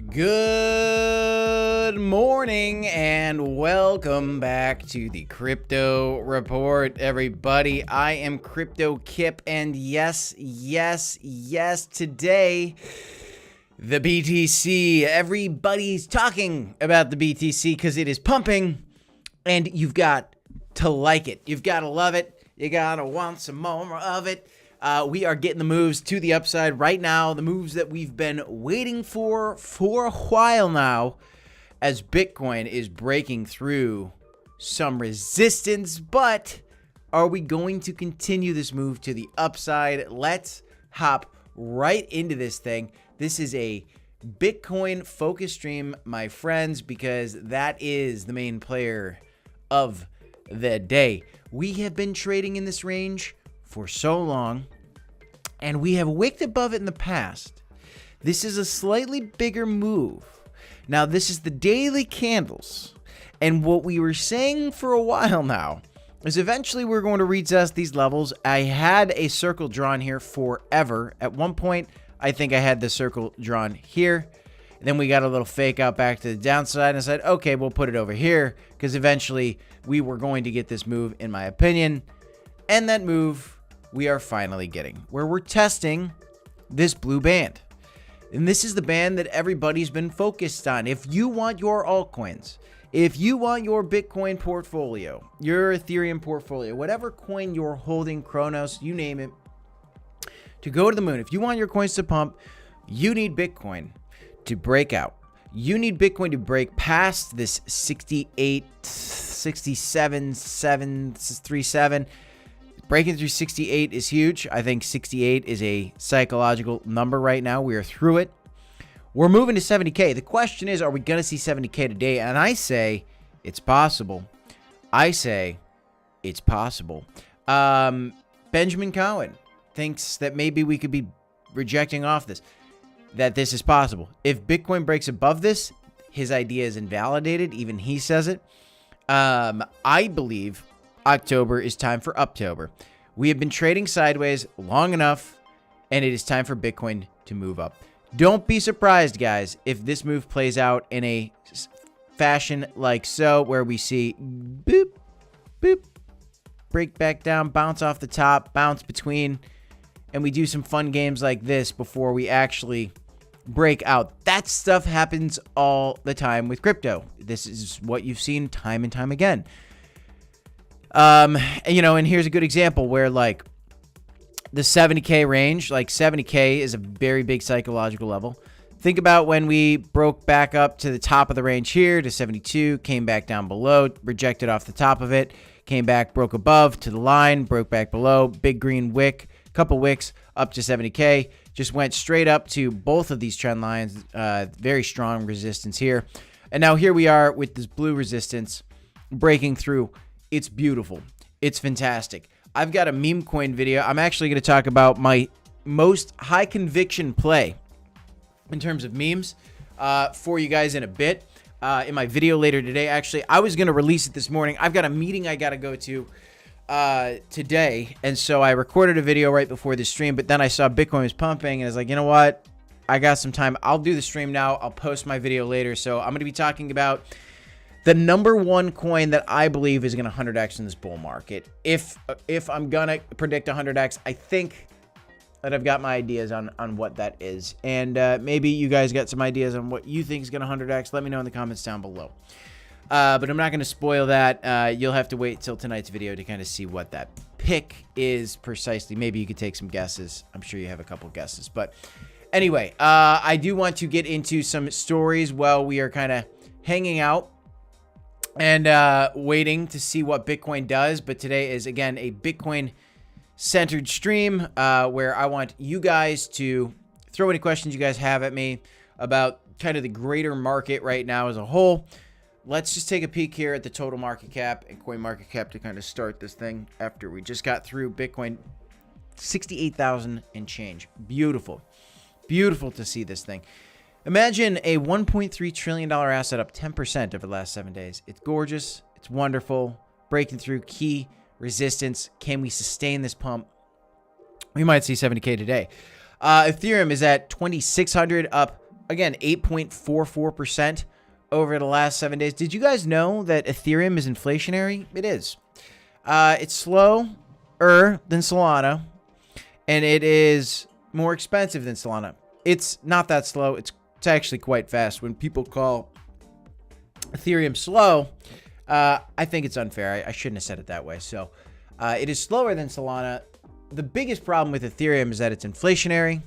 Good morning and welcome back to the Crypto Report, everybody. I am Crypto Kip, and yes, today, the BTC. Everybody's talking about the BTC because it is pumping, and you've got to like it. You've got to love it. You got to want some more of it. We are getting the moves to the upside right now, the moves that we've been waiting for a while now, as Bitcoin is breaking through some resistance. But are we going to continue this move to the upside? Let's hop right into this thing. This is a Bitcoin focus stream, my friends, because that is the main player of the day. We have been trading in this range for so long, and we have wicked above it in the past. This is a slightly bigger move. Now, this is the daily candles, and what we were saying for a while now is eventually we're going to retest these levels. I had a circle drawn here forever. At one point, I think I had the circle drawn here. Then we got a little fake out back to the downside, and I said, okay, we'll put it over here, because eventually we were going to get this move, in my opinion. And that move we are finally getting, where we're testing this blue band. And this is the band that everybody's been focused on. If you want your altcoins, if you want your Bitcoin portfolio, your Ethereum portfolio, whatever coin you're holding, Cronos, you name it, to go to the moon, if you want your coins to pump, you need Bitcoin to break out. You need Bitcoin to break past this 68, 67, 737. Breaking through 68 is huge. I think 68 is a psychological number right now. We are through it. We're moving to 70K. The question is, are we going to see 70K today? And I say it's possible. Benjamin Cowen thinks that maybe we could be rejecting off this, that this is possible. If Bitcoin breaks above this, his idea is invalidated. Even he says it. I believe October is time for Uptober. We have been trading sideways long enough, and it is time for Bitcoin to move up. Don't be surprised, guys, if this move plays out in a fashion like so, where we see boop, boop, break back down, bounce off the top, bounce between, and we do some fun games like this before we actually break out. That stuff happens all the time with crypto. This is what you've seen time and time again. And here's a good example where, like, the 70K range, like 70K is a very big psychological level. Think about when we broke back up to the top of the range here to 72, came back down below, rejected off the top of it, came back, broke above to the line, broke back below, big green wick, couple wicks up to 70K, just went straight up to both of these trend lines, very strong resistance here. And now here we are with this blue resistance breaking through. It's beautiful. It's fantastic. I've got a meme coin video. I'm actually going to talk about my most high conviction play in terms of memes for you guys in a bit. In my video later today, actually, I was going to release it this morning. I've got a meeting I got to go to today. And so I recorded a video right before the stream, but then I saw Bitcoin was pumping and I was like, you know what? I got some time. I'll do the stream now. I'll post my video later. So I'm going to be talking about the number one coin that I believe is going to 100x in this bull market. If I'm going to predict 100x, I think that I've got my ideas on what that is. And maybe you guys got some ideas on what you think is going to 100x. Let me know in the comments down below. But I'm not going to spoil that. You'll have to wait till tonight's video to kind of see what that pick is precisely. Maybe you could take some guesses. I'm sure you have a couple guesses. But anyway, I do want to get into some stories while we are kind of hanging out and waiting to see what Bitcoin does. But today is, again, a Bitcoin-centered stream where I want you guys to throw any questions you guys have at me about kind of the greater market right now as a whole. Let's just take a peek here at the total market cap and coin market cap to kind of start this thing after we just got through Bitcoin 68,000 and change. Beautiful. Beautiful to see this thing. Imagine a $1.3 trillion asset up 10% over the last 7 days. It's gorgeous. It's wonderful. Breaking through key resistance. Can we sustain this pump? We might see 70K today. Ethereum is at 2,600, up, again, 8.44% over the last 7 days. Did you guys know that Ethereum is inflationary? It is. It's slower than Solana, and it is more expensive than Solana. It's not that slow. It's actually quite fast. When people call Ethereum slow, I think it's unfair. I shouldn't have said it that way. So it is slower than Solana. The biggest problem with Ethereum is that it's inflationary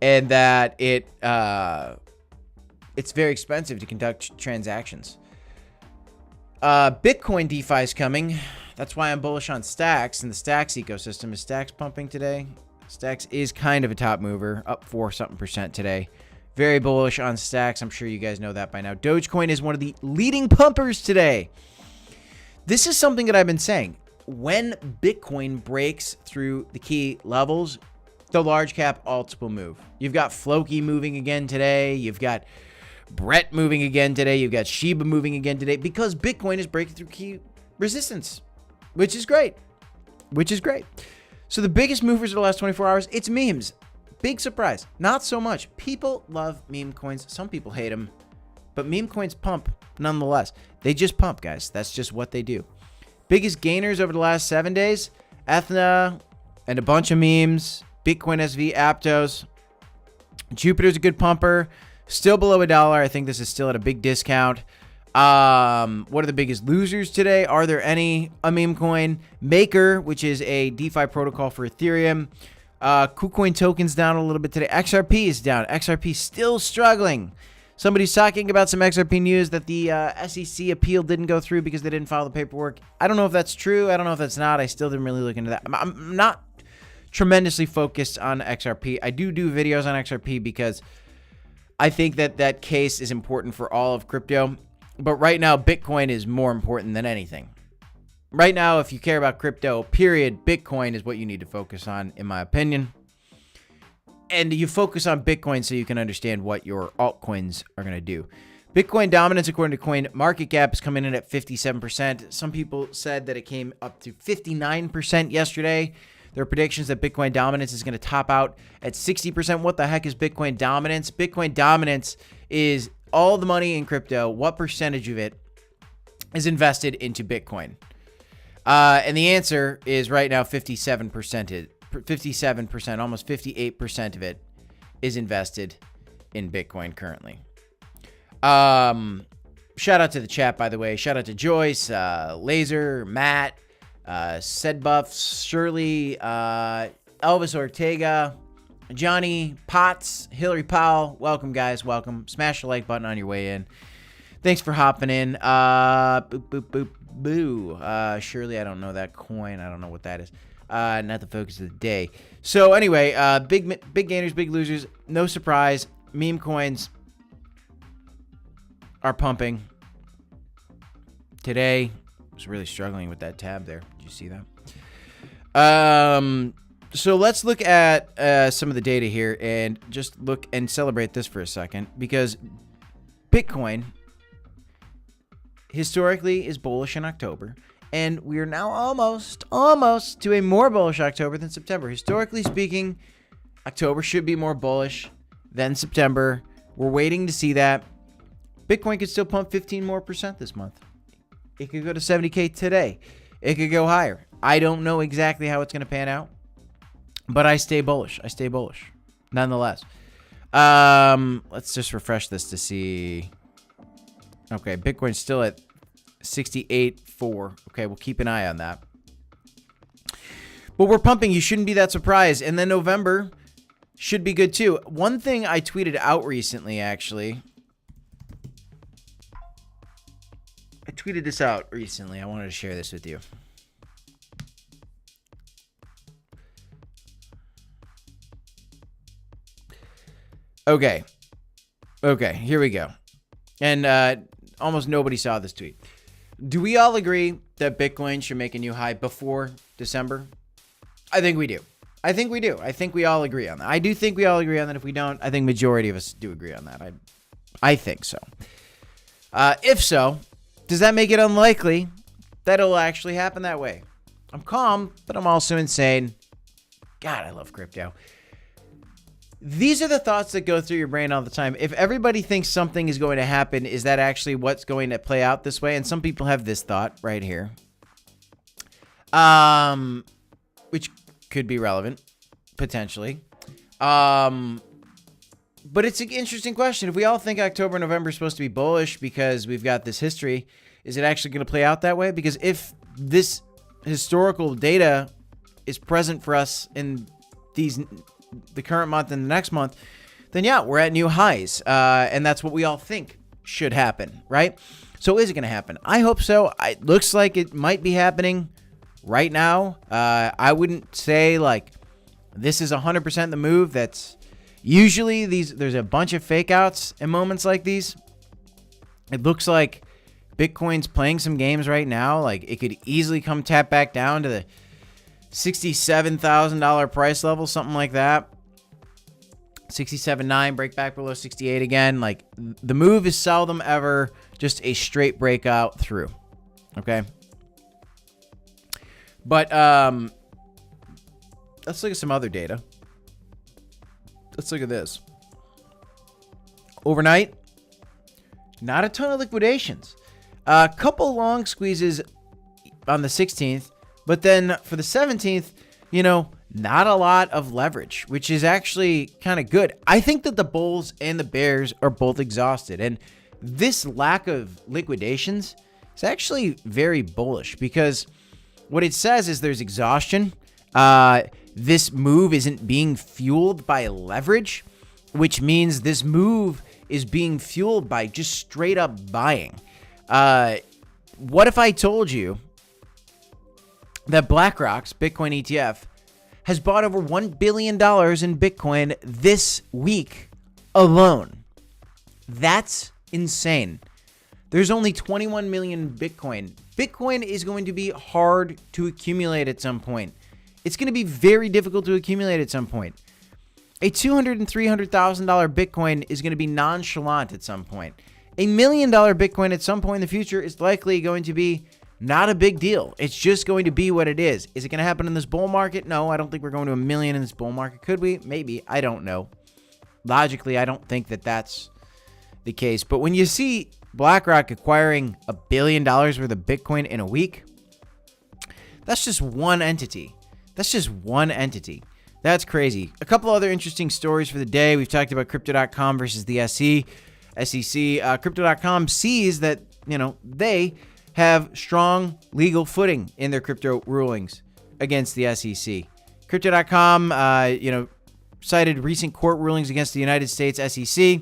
and that it's very expensive to conduct transactions. Bitcoin DeFi is coming. That's why I'm bullish on Stacks and the Stacks ecosystem. Is Stacks pumping today? Stacks is kind of a top mover, up 4% today. Very bullish on Stacks. I'm sure you guys know that by now. Dogecoin is one of the leading pumpers today. This is something that I've been saying. When Bitcoin breaks through the key levels, the large cap alts will move. You've got Floki moving again today. You've got Brett moving again today. You've got Shiba moving again today because Bitcoin is breaking through key resistance, which is great. So the biggest movers of the last 24 hours, it's memes. Big surprise. Not so much. People love meme coins. Some people hate them, but meme coins pump nonetheless. They just pump, guys. That's just what they do. Biggest gainers over the last 7 days, Ethna and a bunch of memes, Bitcoin SV, Aptos. Jupiter's a good pumper, still below $1. I think this is still at a big discount. What are the biggest losers today? Are there any? A meme coin. Maker, which is a DeFi protocol for Ethereum. KuCoin token's down a little bit today. XRP is down. XRP still struggling. Somebody's talking about some XRP news that the SEC appeal didn't go through because they didn't file the paperwork. I don't know if that's true. I don't know if that's not. I still didn't really look into that. I'm not tremendously focused on XRP. I do videos on XRP because I think that case is important for all of crypto. But right now, Bitcoin is more important than anything. Right now, if you care about crypto, period, Bitcoin is what you need to focus on, in my opinion. And you focus on Bitcoin so you can understand what your altcoins are going to do. Bitcoin dominance, according to Coin Market Cap, is coming in at 57%. Some people said that it came up to 59% yesterday. There are predictions that Bitcoin dominance is going to top out at 60%. What the heck is Bitcoin dominance? Bitcoin dominance is all the money in crypto. What percentage of it is invested into Bitcoin? And the answer is right now 57%. 57%, almost 58% of it is invested in Bitcoin currently. Shout out to the chat, by the way. Shout out to Joyce, Laser, Matt, Sedbuffs, Shirley, Elvis Ortega, Johnny Potts, Hillary Powell. Welcome, guys. Welcome. Smash the like button on your way in. Thanks for hopping in. Boo. Shirley, I don't know that coin. I don't know what that is. Not the focus of the day. So anyway, big gainers, big losers. No surprise. Meme coins are pumping. Today, I was really struggling with that tab there. Did you see that? So let's look at some of the data here and just look and celebrate this for a second, because Bitcoin historically is bullish in October. And we are now almost to a more bullish October than September. Historically speaking, October should be more bullish than September. We're waiting to see that. Bitcoin could still pump 15% more this month. It could go to 70K today. It could go higher. I don't know exactly how it's going to pan out, but I stay bullish. Nonetheless. Let's just refresh this to see. Okay, Bitcoin's still at 68.4. Okay, we'll keep an eye on that. But we're pumping. You shouldn't be that surprised. And then November should be good too. One thing I tweeted out recently, actually. I tweeted this out recently. I wanted to share this with you. Okay, here we go. And almost nobody saw this tweet. Do we all agree that Bitcoin should make a new high before December? I think we do. I think we all agree on that. I do think we all agree on that. If we don't, I think majority of us do agree on that. I think so. If so, does that make it unlikely that it'll actually happen that way? I'm calm, but I'm also insane. God, I love crypto. These are the thoughts that go through your brain all the time. If everybody thinks something is going to happen, is that actually what's going to play out this way? And some people have this thought right here, which could be relevant, potentially. But it's an interesting question. If we all think October, November is supposed to be bullish because we've got this history, is it actually going to play out that way? Because if this historical data is present for us in the current month and the next month, then yeah, we're at new highs. And that's what we all think should happen, right? So is it going to happen? I hope so. It looks like it might be happening right now. I wouldn't say like this is 100% the move. That's usually there's a bunch of fake outs in moments like these. It looks like Bitcoin's playing some games right now. Like it could easily come tap back down to the $67,000 price level, something like that. 67.9, break back below 68 again. Like the move is seldom ever just a straight breakout through. Okay. But let's look at some other data. Let's look at this. Overnight, not a ton of liquidations. A couple long squeezes on the 16th, but then for the 17th, not a lot of leverage, which is actually kind of good. I think that the bulls and the bears are both exhausted, and this lack of liquidations is actually very bullish because what it says is there's exhaustion. This move isn't being fueled by leverage, which means this move is being fueled by just straight up buying. What if I told you that BlackRock's Bitcoin ETF has bought over $1 billion in Bitcoin this week alone? That's insane. There's only 21 million Bitcoin. Bitcoin is going to be hard to accumulate at some point. It's going to be very difficult to accumulate at some point. A $200,000 and $300,000 Bitcoin is going to be nonchalant at some point. $1 million Bitcoin at some point in the future is likely going to be not a big deal. It's just going to be what it is. Is it going to happen in this bull market? No, I don't think we're going to 1 million in this bull market. Could we? Maybe. I don't know. Logically, I don't think that that's the case. But when you see BlackRock acquiring $1 billion worth of Bitcoin in a week, that's just one entity. That's crazy. A couple other interesting stories for the day. We've talked about crypto.com versus the SEC. Crypto.com sees that, they have strong legal footing in their crypto rulings against the SEC. Crypto.com, cited recent court rulings against the United States SEC,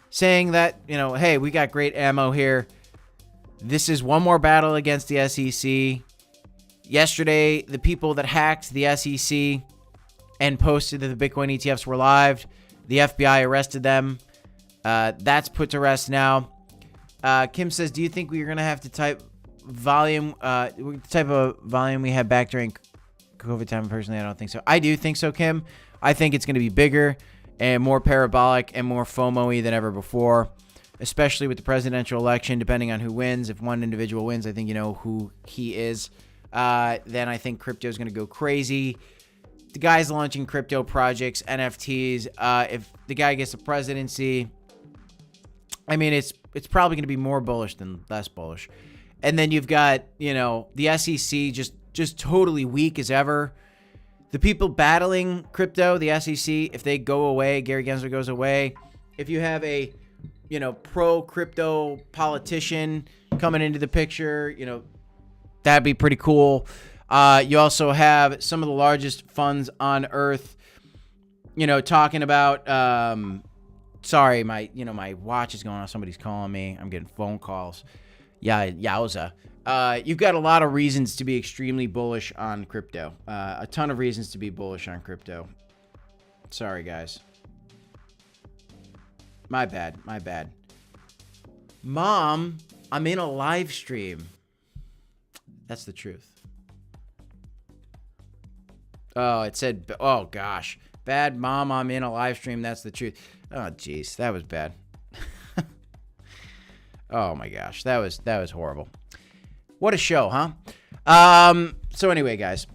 saying that, hey, we got great ammo here. This is one more battle against the SEC. Yesterday, the people that hacked the SEC and posted that the Bitcoin ETFs were live, the FBI arrested them. That's put to rest now. Kim says, do you think we're going to have to type volume, type of volume we had back during COVID time? Personally, I don't think so. I do think so, Kim. I think it's going to be bigger and more parabolic and more FOMO-y than ever before, especially with the presidential election, depending on who wins. If one individual wins, I think you know who he is. Then I think crypto is going to go crazy. The guy's launching crypto projects, NFTs. If the guy gets the presidency, I mean, it's probably going to be more bullish than less bullish. And then you've got, the SEC just totally weak as ever. The people battling crypto, the SEC, if they go away, Gary Gensler goes away. If you have a, pro-crypto politician coming into the picture, that'd be pretty cool. You also have some of the largest funds on earth, talking about, sorry, my watch is going off. Somebody's calling me. I'm getting phone calls. Yeah, yowza. You've got a lot of reasons to be extremely bullish on crypto. A ton of reasons to be bullish on crypto. Sorry, guys. My bad. Mom, I'm in a live stream. That's the truth. Oh, it said, oh gosh. Bad mom, I'm in a live stream. That's the truth. Oh, jeez. That was bad. Oh my gosh. That was horrible. What a show, huh? So anyway, guys.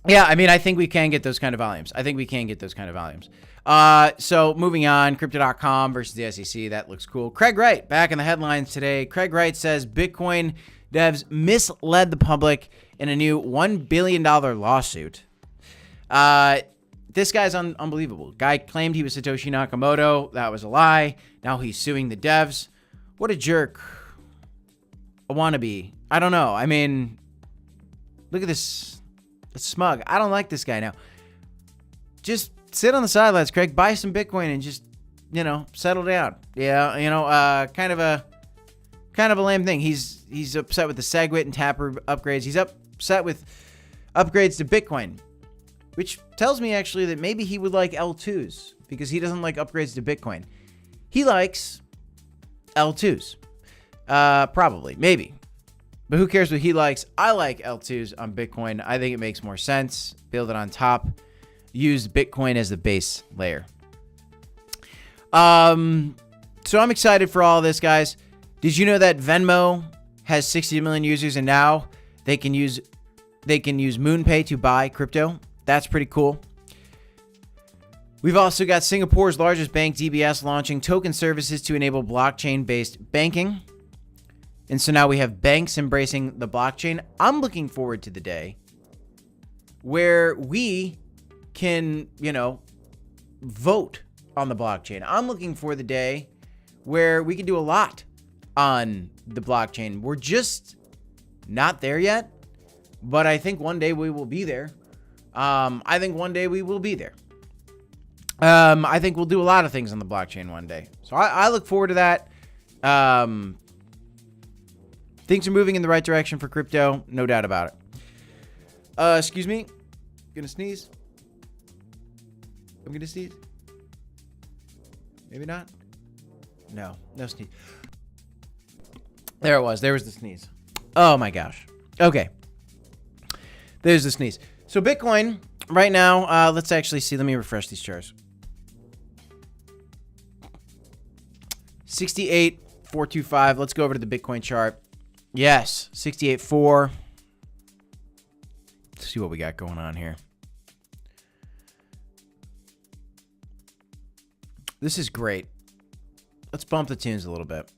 Yeah, I mean, I think we can get those kind of volumes. So moving on, crypto.com versus the SEC. That looks cool. Craig Wright back in the headlines today. Craig Wright says Bitcoin devs misled the public in a new $1 billion lawsuit. This guy's unbelievable. Guy claimed he was Satoshi Nakamoto. That was a lie. Now he's suing the devs. What a jerk. A wannabe. I don't know. I mean, look at this. It's smug. I don't like this guy now. Just sit on the sidelines, Craig. Buy some Bitcoin and just, settle down. Yeah, kind of a lame thing. He's upset with the SegWit and Tapper upgrades. He's upset with upgrades to Bitcoin, which tells me actually that maybe he would like L2s because he doesn't like upgrades to Bitcoin. He likes L2s. Probably, maybe. But who cares what he likes? I like L2s on Bitcoin. I think it makes more sense. Build it on top. Use Bitcoin as the base layer. So I'm excited for all this, guys. Did you know that Venmo has 60 million users and now they can use MoonPay to buy crypto? That's pretty cool. We've also got Singapore's largest bank, DBS, launching token services to enable blockchain-based banking. And so now we have banks embracing the blockchain. I'm looking forward to the day where we can, vote on the blockchain. I'm looking for the day where we can do a lot on the blockchain. We're just not there yet, but I think one day we will be there. I think we'll do a lot of things on the blockchain one day. So I look forward to that. Things are moving in the right direction for crypto, no doubt about it. Excuse me. Gonna sneeze. I'm gonna sneeze. Maybe not. No sneeze. There it was. There was the sneeze. Oh my gosh. Okay. There's the sneeze. So Bitcoin right now, let's actually see. Let me refresh these charts. 68,425. Let's go over to the Bitcoin chart. Yes, 68.4. Let's see what we got going on here. This is great. Let's bump the tunes a little bit.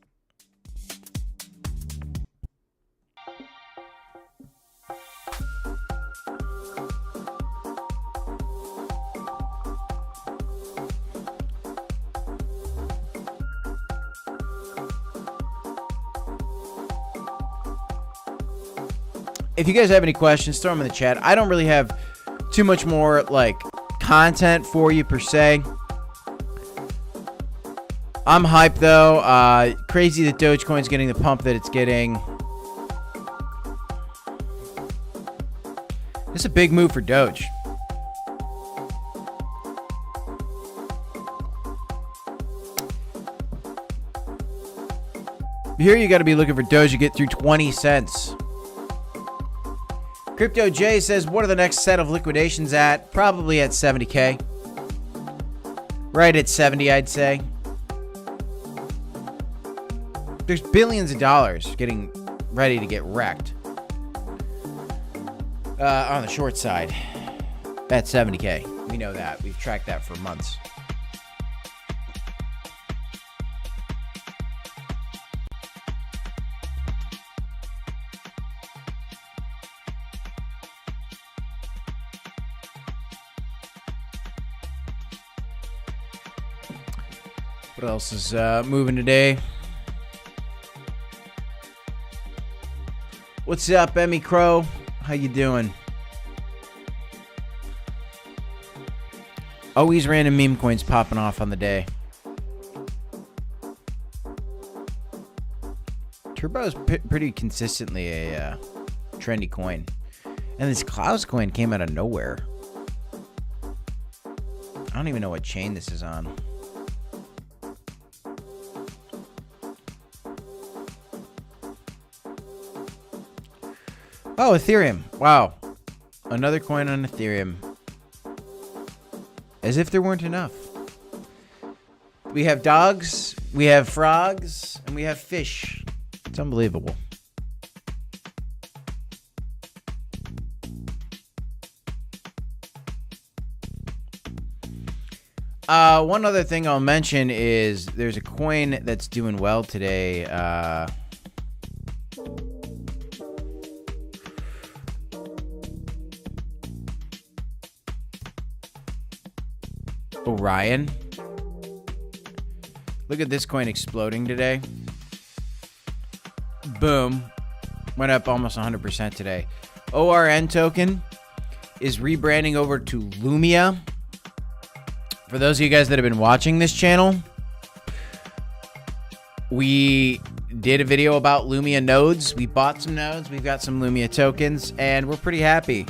If you guys have any questions, throw them in the chat. I don't really have too much more content for you per se. I'm hyped though. Crazy that Dogecoin's getting the pump that it's getting. This is a big move for Doge. Here you got to be looking for Doge to get through 20 cents. Crypto J says, what are the next set of liquidations at? Probably at 70K. Right at 70, I'd say. There's billions of dollars getting ready to get wrecked. On the short side. At 70K. We know that. We've tracked that for months. What else is moving today? What's up, Emmy Crow? How you doing? Always random meme coins popping off on the day. Turbo is pretty consistently a trendy coin. And this Klaus coin came out of nowhere. I don't even know what chain this is on. Oh, Ethereum. Wow. Another coin on Ethereum. As if there weren't enough. We have dogs, we have frogs, and we have fish. It's unbelievable. One other thing I'll mention is there's a coin that's doing well today. Orion. Look at this coin exploding today. Boom. Went up almost 100% today. ORN token is rebranding over to Lumia. For those of you guys that have been watching this channel, we did a video about Lumia nodes. We bought some nodes. We've got some Lumia tokens, and we're pretty happy.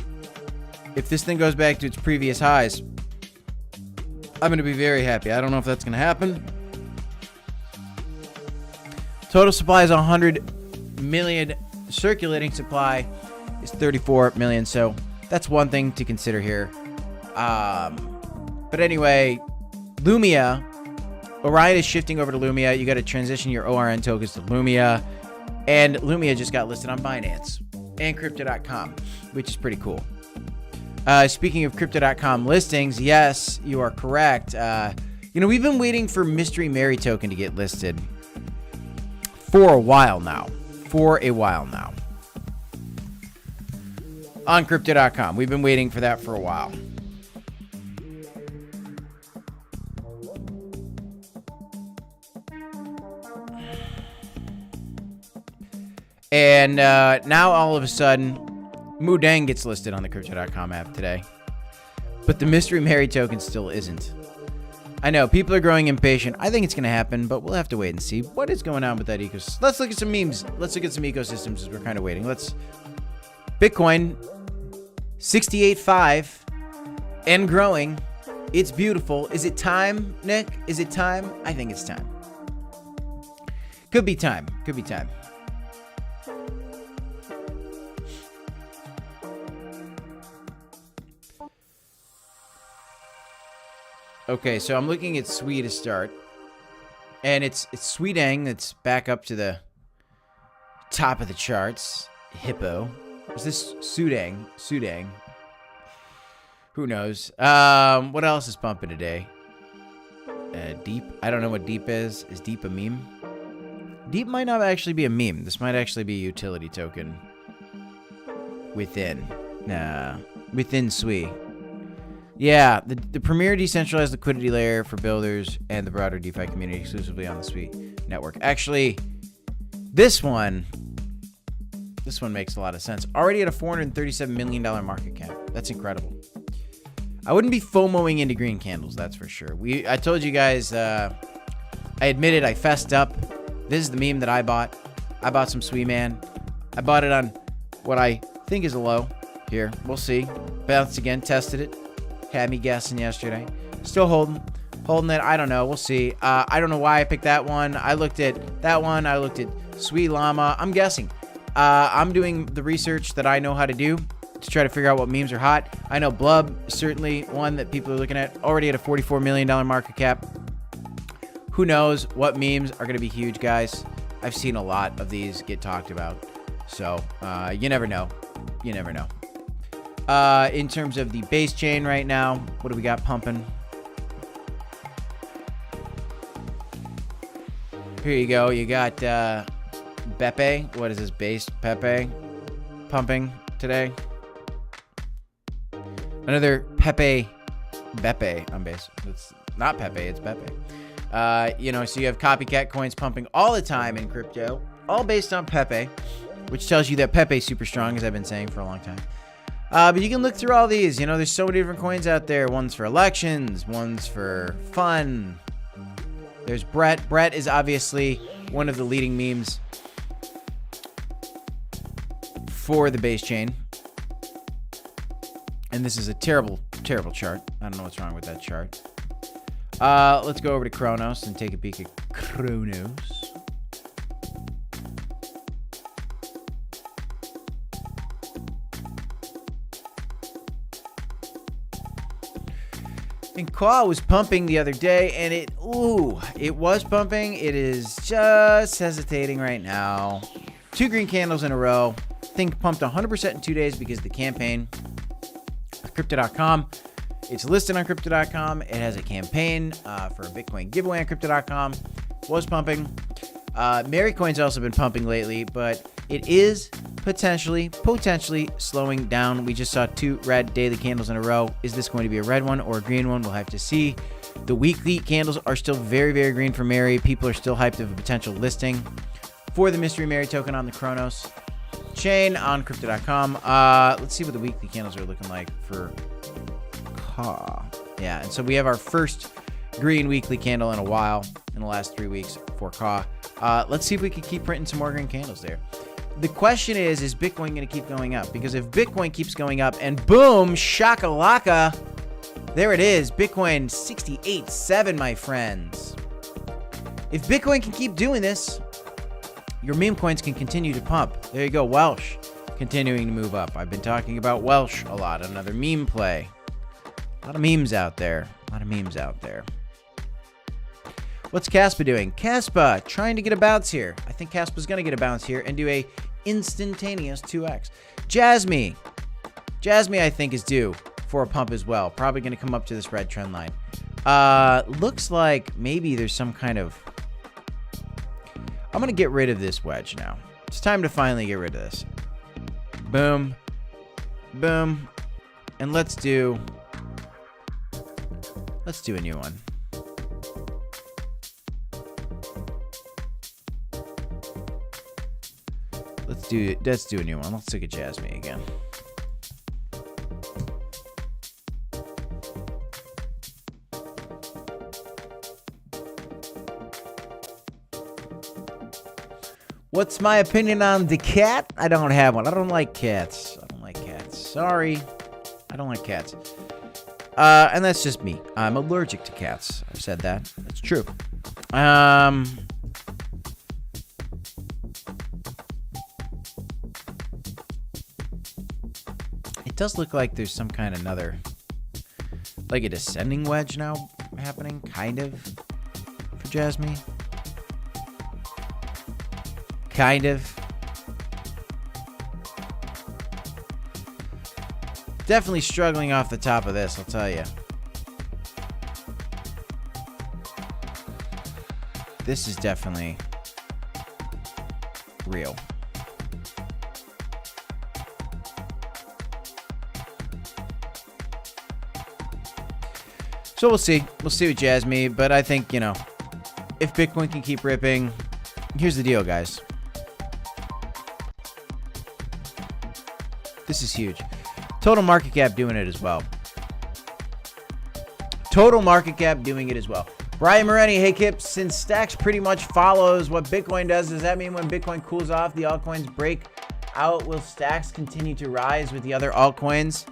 If this thing goes back to its previous highs, I'm going to be very happy. I don't know if that's going to happen. Total supply is 100 million. Circulating supply is 34 million. So that's one thing to consider here. But anyway, Lumia, Orion is shifting over to Lumia. You got to transition your ORN tokens to Lumia. And Lumia just got listed on Binance and crypto.com, which is pretty cool. Speaking of crypto.com listings, yes, you are correct. We've been waiting for Mystery Mary token to get listed for a while now. On crypto.com. We've been waiting for that for a while. And now all of a sudden, Mudang gets listed on the crypto.com app today. But the Mystery Mary token still isn't. I know, people are growing impatient. I think it's going to happen, but we'll have to wait and see what is going on with that ecosystem. Let's look at some memes. Let's look at some ecosystems as we're kind of waiting. Bitcoin, 68.5 and growing. It's beautiful. Is it time, Nick? Is it time? I think it's time. Could be time. Okay, so I'm looking at Sui to start. And it's Sweetang that's back up to the top of the charts. Hippo. Is this Sudang? Who knows? What else is pumping today? Deep. I don't know what Deep is. Is Deep a meme? Deep might not actually be a meme. This might actually be a utility token. Within Sui. Yeah, the premier decentralized liquidity layer for builders and the broader DeFi community exclusively on the Sui network. Actually, this one makes a lot of sense. Already at a $437 million market cap. That's incredible. I wouldn't be FOMOing into green candles, that's for sure. I told you guys, I admitted I fessed up. This is the meme that I bought. I bought some Sui Man. I bought it on what I think is a low. Here, we'll see. Bounced again, tested it. Had me guessing yesterday. Still holding it. I don't know. We'll see. I don't know why I picked that one. I looked at that one. I looked at Sweet Llama. I'm guessing. I'm doing the research that I know how to do to try to figure out what memes are hot. I know Blub is certainly one that people are looking at. Already at a $44 million market cap. Who knows what memes are going to be huge, guys. I've seen a lot of these get talked about. So, you never know. In terms of the base chain right now, what do we got pumping? Here you go. You got Bepe. What is this? Base Pepe pumping today. Another Bepe on base. It's not Pepe. It's Bepe. So you have copycat coins pumping all the time in crypto, all based on Pepe, which tells you that Pepe's super strong, as I've been saying for a long time. But you can look through all these. There's so many different coins out there. One's for elections. One's for fun. There's Brett. Brett is obviously one of the leading memes for the base chain. And this is a terrible, terrible chart. I don't know what's wrong with that chart. Let's go over to Cronos and take a peek at Cronos. And Kwa was pumping the other day, and it was pumping. It is just hesitating right now. 2 green candles in a row. Think pumped 100% in 2 days because the campaign, Crypto.com, It's listed on crypto.com. It has a campaign for a Bitcoin giveaway on crypto.com. Was pumping. Marycoin's also been pumping lately, but it is potentially slowing down. We just saw 2 red daily candles in a row. Is this going to be a red one or a green one? We'll have to see. The weekly candles are still very, very green for Mary. People are still hyped of a potential listing for the Mystery Mary token on the Cronos chain on crypto.com. Let's see what the weekly candles are looking like for Ka. Yeah, and so we have our first green weekly candle in a while in the last 3 weeks for Ka. Let's see if we can keep printing some more green candles there. The question is Bitcoin going to keep going up? Because if Bitcoin keeps going up and boom, shakalaka, there it is. Bitcoin 68.7, my friends. If Bitcoin can keep doing this, your meme coins can continue to pump. There you go. Welsh continuing to move up. I've been talking about Welsh a lot. Another meme play. A lot of memes out there. What's Caspa doing? Caspa trying to get a bounce here. I think Caspa's going to get a bounce here and do a instantaneous 2x. Jasmine, I think, is due for a pump as well. Probably going to come up to this red trend line. Looks like maybe there's some kind of... I'm going to get rid of this wedge now. It's time to finally get rid of this. Boom. Boom. And let's do a new one. Let's do a new one. Let's look at Jasmine again. What's my opinion on the cat? I don't have one. I don't like cats. Sorry. I don't like cats. And that's just me. I'm allergic to cats. I've said that. That's true. It does look like there's some kind of another, like a descending wedge now happening, kind of, for Jasmine. Kind of. Definitely struggling off the top of this, I'll tell you. This is definitely real. So we'll see. We'll see with Jasmine, but I think, if Bitcoin can keep ripping, here's the deal, guys. This is huge. Total market cap doing it as well. Brian Moretti, hey Kip, since Stacks pretty much follows what Bitcoin does that mean when Bitcoin cools off, the altcoins break out? Will Stacks continue to rise with the other altcoins?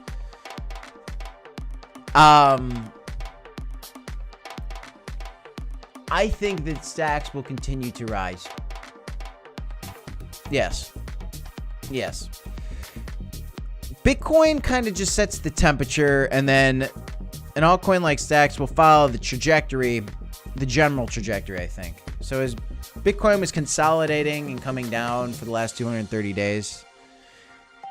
I think that Stacks will continue to rise. Yes. Bitcoin kind of just sets the temperature, and then an altcoin like Stacks will follow the trajectory, the general trajectory, I think. So as Bitcoin was consolidating and coming down for the last 230 days,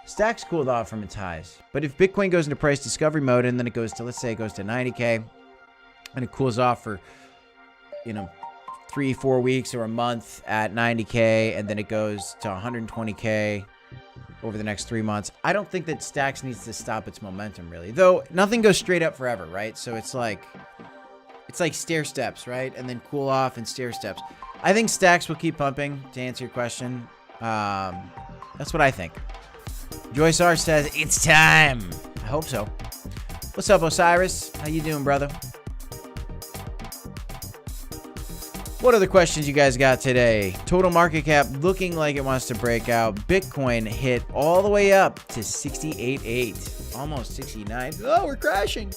Stacks cooled off from its highs. But if Bitcoin goes into price discovery mode and then it goes to, let's say it goes to 90K and it cools off for, 3-4 weeks or a month at 90K, and then it goes to 120K over the next 3 months, I don't think that Stacks needs to stop its momentum, really. Though nothing goes straight up forever, right? So it's like stair steps, right? And then cool off and stair steps. I think Stacks will keep pumping, to answer your question. That's what I think. Joyce R says, it's time. I hope so. What's up, Osiris? How you doing, brother? What other questions you guys got today? Total market cap looking like it wants to break out. Bitcoin hit all the way up to 68.8, almost 69. Oh, we're crashing.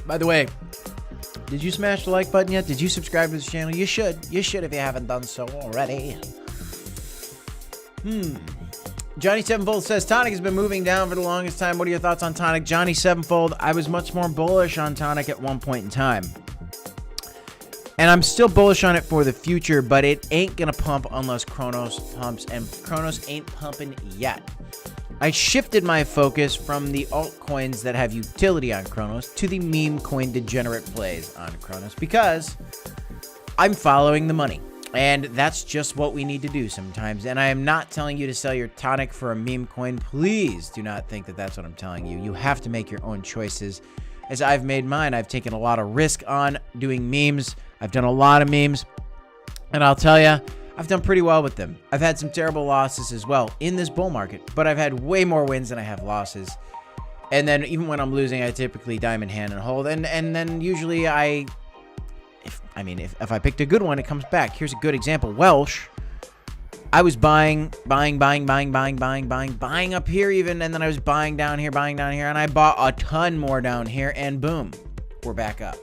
By the way, did you smash the like button yet? Did you subscribe to this channel? You should. You should if you haven't done so already. Johnny Sevenfold says, Tonic has been moving down for the longest time. What are your thoughts on Tonic? Johnny Sevenfold, I was much more bullish on Tonic at one point in time. And I'm still bullish on it for the future, but it ain't going to pump unless Cronos pumps, and Cronos ain't pumping yet. I shifted my focus from the altcoins that have utility on Cronos to the meme coin degenerate plays on Cronos because I'm following the money. And that's just what we need to do sometimes. And I am not telling you to sell your tonic for a meme coin. Please do not think that that's what I'm telling you. You have to make your own choices. As I've made mine, I've taken a lot of risk on doing memes. I've done a lot of memes. And I'll tell you, I've done pretty well with them. I've had some terrible losses as well in this bull market, but I've had way more wins than I have losses. And then even when I'm losing, I typically diamond hand and hold. And then usually if I picked a good one, it comes back. Here's a good example. Welsh. I was buying up here even, and then I was buying down here, and I bought a ton more down here, and boom, we're back up.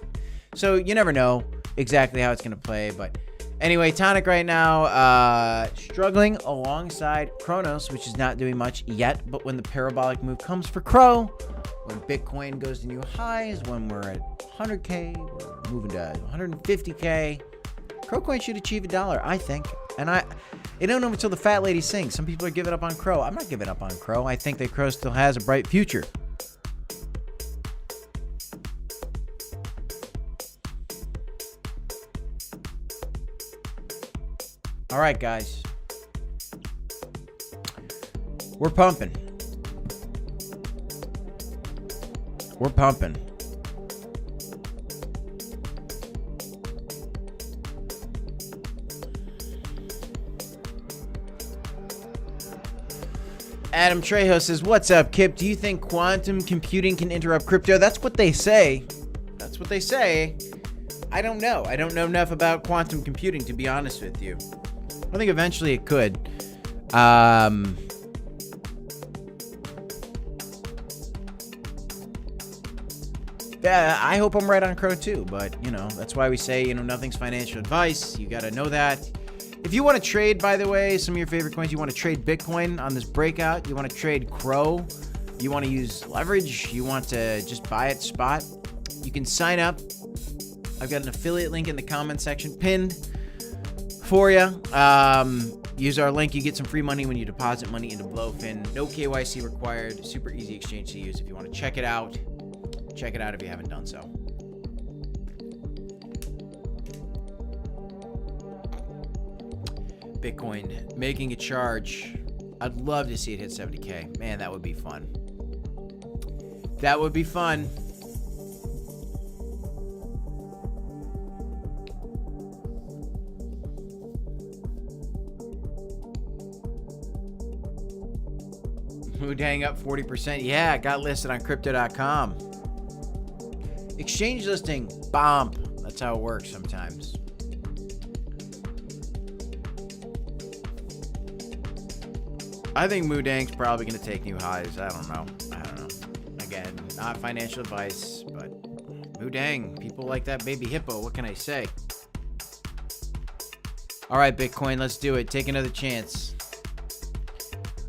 So you never know exactly how it's going to play, but anyway, tonic right now, struggling alongside Cronos, which is not doing much yet, but when the parabolic move comes for Crow, when Bitcoin goes to new highs, when we're at 100K, we're moving to 150K, Crow coin should achieve $1, I think. And I don't know until the fat lady sings. Some people are giving up on Crow. I'm not giving up on Crow. I think that Crow still has a bright future. All right, guys. We're pumping. We're pumping. Adam Trejo says, what's up, Kip? Do you think quantum computing can interrupt crypto? That's what they say. That's what they say. I don't know. I don't know enough about quantum computing, to be honest with you. I think eventually it could. Yeah, I hope I'm right on Crow too, but, that's why we say, nothing's financial advice. You got to know that. If you want to trade, by the way, some of your favorite coins, you want to trade Bitcoin on this breakout, you want to trade Crow, you want to use leverage, you want to just buy at spot, you can sign up. I've got an affiliate link in the comment section pinned for you. Use our link. You get some free money when you deposit money into Blowfin. No KYC required. Super easy exchange to use. If you want to check it out if you haven't done so. Bitcoin making a charge. I'd love to see it hit 70K. Man, that would be fun. That would be fun. Dang, up 40%. Yeah, it got listed on crypto.com. Exchange listing, bomb. That's how it works sometimes. I think Moodang's probably going to take new highs. I don't know. Again, not financial advice, but Moodang, people like that baby hippo. What can I say? All right, Bitcoin, let's do it. Take another chance.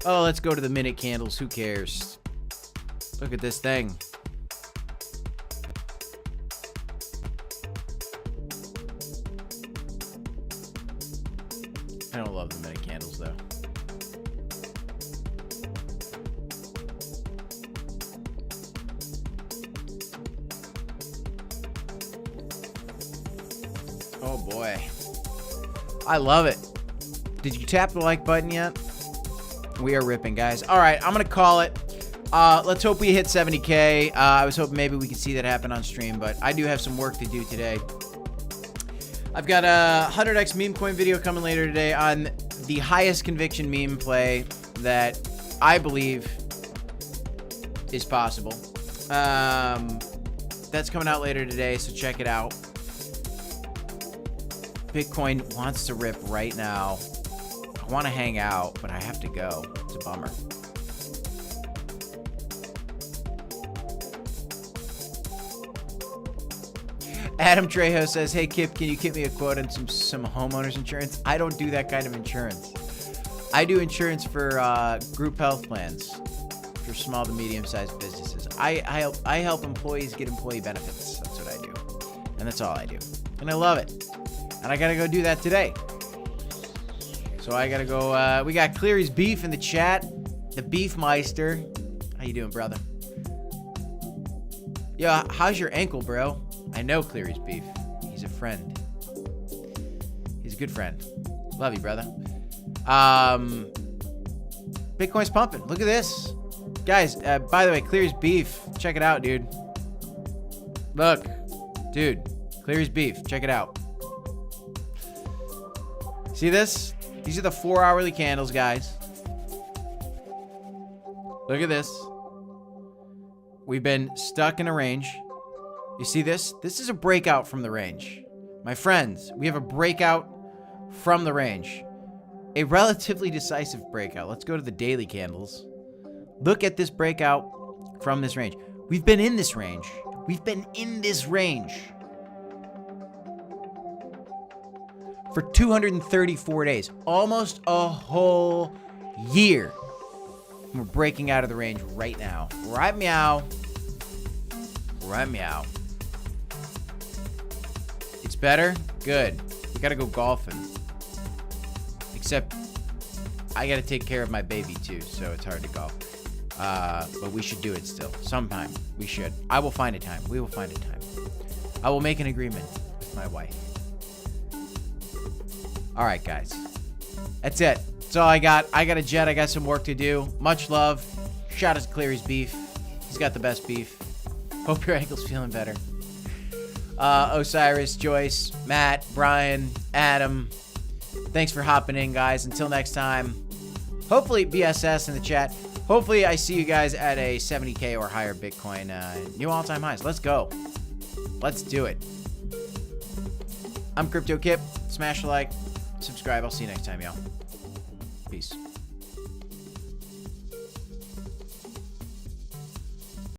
Oh, let's go to the minute candles. Who cares? Look at this thing. I don't love the minute candles, though. Oh, boy. I love it. Did you tap the like button yet? We are ripping, guys. All right, I'm going to call it. Let's hope we hit 70K. I was hoping maybe we could see that happen on stream, but I do have some work to do today. I've got a 100x meme coin video coming later today on the highest conviction meme play that I believe is possible. That's coming out later today, so check it out. Bitcoin wants to rip right now. I want to hang out, but I have to go. It's a bummer. Adam Trejo says, hey, Kip, can you give me a quote on some homeowners insurance? I don't do that kind of insurance. I do insurance for group health plans for small to medium-sized businesses. I help employees get employee benefits. That's what I do. And that's all I do. And I love it. And I got to go do that today. So I got to go. We got Cleary's Beef in the chat. The Beefmeister. How you doing, brother? Yeah, how's your ankle, bro? I know Cleary's Beef. He's a friend. He's a good friend. Love you, brother. Bitcoin's pumping. Look at this. Guys, by the way, Cleary's Beef. Check it out, dude. Look. Dude, Cleary's Beef. Check it out. See this? These are the 4 hourly candles, guys. Look at this. We've been stuck in a range. You see this? This is a breakout from the range. My friends, we have a breakout from the range. A relatively decisive breakout. Let's go to the daily candles. Look at this breakout from this range. We've been in this range. We've been in this range for 234 days. Almost a whole year. We're breaking out of the range right now. Right meow. Right meow. It's better? Good. We gotta go golfing. Except, I gotta take care of my baby too, so it's hard to golf. But we should do it still. Sometime. We should. I will find a time. We will find a time. I will make an agreement with my wife. Alright, guys. That's it. That's all I got. I got a jet. I got some work to do. Much love. Shout out to Cleary's Beef. He's got the best beef. Hope your ankle's feeling better. Osiris, Joyce, Matt, Brian, Adam. Thanks for hopping in, guys. Until next time. Hopefully, BSS in the chat. Hopefully, I see you guys at a 70K or higher Bitcoin. New all-time highs. Let's go. Let's do it. I'm Crypto Kip. Smash a like. Subscribe. I'll see you next time, y'all. Peace.